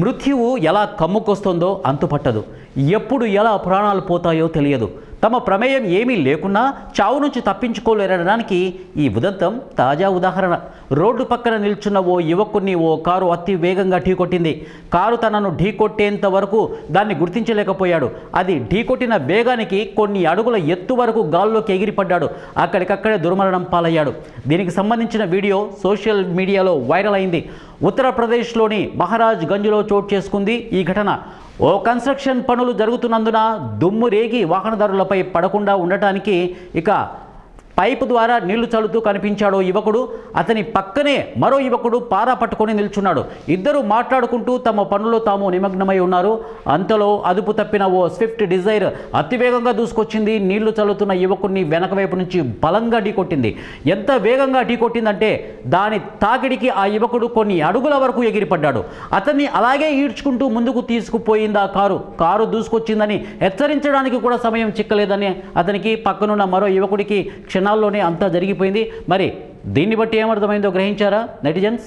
మృత్యువు ఎలా కమ్ముకొస్తుందో అంతుపట్టదు. ఎప్పుడు ఎలా ప్రాణాలు పోతాయో తెలియదు. తమ ప్రమేయం ఏమీ లేకున్నా చావు నుంచి తప్పించుకోలేరనడానికి ఈ ఉదంతం తాజా ఉదాహరణ. రోడ్డు పక్కన నిల్చున్న ఓ యువకుడిని ఓ కారు అతి వేగంగా ఢీకొట్టింది. కారు తనను ఢీకొట్టేంత వరకు దాన్ని గుర్తించలేకపోయాడు. అది ఢీకొట్టిన వేగానికి కొన్ని అడుగుల ఎత్తు వరకు గాల్లోకి ఎగిరిపడ్డాడు. అక్కడికక్కడే దుర్మరణం పాలయ్యాడు. దీనికి సంబంధించిన వీడియో సోషల్ మీడియాలో వైరల్ అయింది. ఉత్తరప్రదేశ్లోని మహారాజ్ గంజ్లో చోటు చేసుకుంది ఈ ఘటన. ఓ కన్స్ట్రక్షన్ పనులు జరుగుతున్నందున దుమ్ము రేగి వాహనదారులపై పడకుండా ఉండటానికి ఇక పైపు ద్వారా నీళ్లు చల్లుతూ కనిపించాడు యువకుడు. అతని పక్కనే మరో యువకుడు పారా పట్టుకొని నిల్చున్నాడు. ఇద్దరు మాట్లాడుకుంటూ తమ పనుల్లో తాము నిమగ్నమై ఉన్నారు. అంతలో అదుపు తప్పిన ఓ స్విఫ్ట్ డిజైర్ అతివేగంగా దూసుకొచ్చింది. నీళ్లు చల్లుతున్న యువకుడిని వెనక వైపు నుంచి బలంగా ఢీకొట్టింది. ఎంత వేగంగా ఢీకొట్టిందంటే దాని తాకిడికి ఆ యువకుడు కొన్ని అడుగుల వరకు ఎగిరిపడ్డాడు. అతన్ని అలాగే ఈడ్చుకుంటూ ముందుకు తీసుకుపోయింది ఆ కారు దూసుకొచ్చిందని హెచ్చరించడానికి కూడా సమయం చిక్కలేదని అతనికి పక్కనున్న మరో యువకుడికి క్షణాల్లోనే అంతా జరిగిపోయింది. మరి దీన్ని బట్టి ఏమర్థమైందో గ్రహించారా నెటిజన్స్?